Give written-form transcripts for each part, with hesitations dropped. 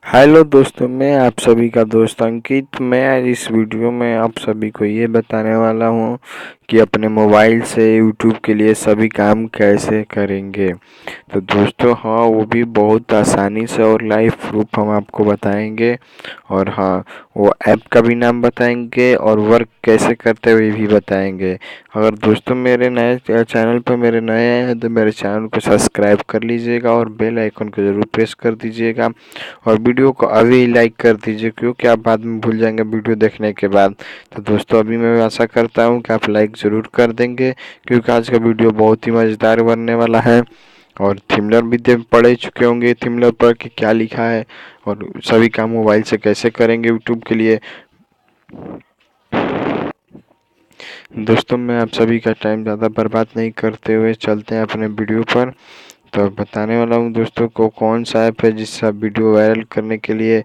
Hello दोस्तों, मैं आप सभी का दोस्त अंकित। मैं आज इस वीडियो में आप सभी को ये बताने वाला हूँ कि अपने मोबाइल से यूट्यूब के लिए सभी काम कैसे करेंगे। तो दोस्तों हाँ, वो भी बहुत आसानी से और लाइव प्रूफ हम आपको बताएंगे। और हाँ, वो ऐप का भी नाम बताएंगे और वर्क कैसे करते हुए भी बताएंगे। अगर दोस्तों मेरे नए चैनल पर मेरे नए आए हैं तो मेरे चैनल को सब्सक्राइब कर लीजिएगा और बेल आइकन को ज़रूर प्रेस कर दीजिएगा और वीडियो को अभी लाइक कर दीजिए, क्योंकि आप बाद में भूल जाएंगे वीडियो देखने के बाद। तो दोस्तों अभी मैं आशा करता हूँ कि आप लाइक ज़रूर कर देंगे, क्योंकि आज का वीडियो बहुत ही मज़ेदार बनने वाला है। और थिमलर भी पढ़ ही चुके होंगे, थिमलर पर कि क्या लिखा है और सभी काम मोबाइल से कैसे करेंगे यूट्यूब के लिए। दोस्तों मैं आप सभी का टाइम ज़्यादा बर्बाद नहीं करते हुए चलते हैं अपने वीडियो पर। तो बताने वाला हूँ दोस्तों को कौन सा ऐप है जिससे आप वीडियो वायरल करने के लिए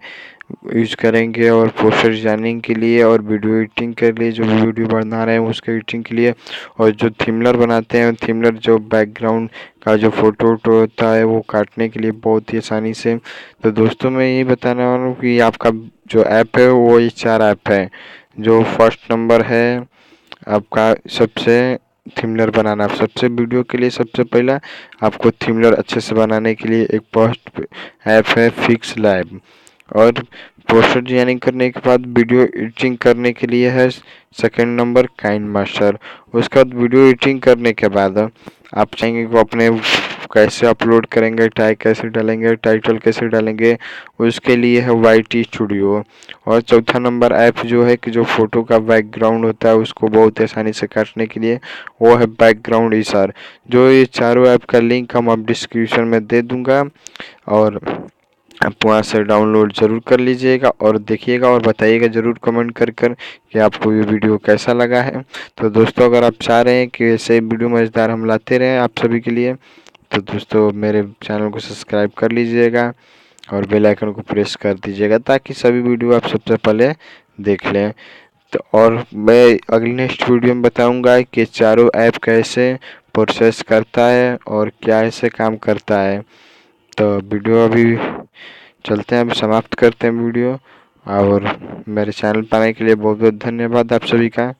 यूज करेंगे, और पोस्टर डिजाइनिंग के लिए, और वीडियो एडिटिंग के लिए, जो वीडियो बना रहे हैं उसके एडिटिंग के लिए, और जो थिमलर बनाते हैं, थिमलर जो बैकग्राउंड का जो फोटो वोटो होता है वो काटने के लिए बहुत ही आसानी से। तो दोस्तों मैं ये बताने वाला हूँ कि आपका जो ऐप है वो ये 4 ऐप है। जो फर्स्ट नंबर है आपका सबसे थिमलर बनाना। सबसे वीडियो के लिए सबसे पहला आपको थिमलर अच्छे से बनाने के लिए एक पोस्ट ऐप है फिक्स लैब, और पोस्टर डिजाइनिंग करने के बाद वीडियो एडिटिंग करने के लिए है सेकंड नंबर काइन मास्टर। उसके बाद वीडियो एडिटिंग करने के बाद आप चाहेंगे कि अपने कैसे अपलोड करेंगे, टैग कैसे डालेंगे, टाइटल कैसे डालेंगे, उसके लिए है वाईटी स्टूडियो। और चौथा नंबर ऐप जो है कि जो फोटो का बैकग्राउंड होता है उसको बहुत आसानी से काटने के लिए, वो है बैकग्राउंड इशार। जो ये चारों ऐप का लिंक हम अब डिस्क्रिप्शन में दे दूंगा, और आप वहाँ से डाउनलोड ज़रूर कर लीजिएगा और देखिएगा और बताइएगा ज़रूर कमेंट कर कि आपको ये वीडियो कैसा लगा है। तो दोस्तों अगर आप चाह रहे हैं कि ऐसे वीडियो मज़ेदार हम लाते रहें आप सभी के लिए, तो दोस्तों मेरे चैनल को सब्सक्राइब कर लीजिएगा और बेल आइकन को प्रेस कर दीजिएगा, ताकि सभी वीडियो आप सबसे पहले देख लें। तो और मैं अगली नेक्स्ट वीडियो में बताऊंगा कि चारों ऐप कैसे प्रोसेस करता है और क्या ऐसे काम करता है। तो वीडियो अभी चलते हैं, अभी समाप्त करते हैं वीडियो। और मेरे चैनल पर आने के लिए बहुत बहुत धन्यवाद आप सभी का।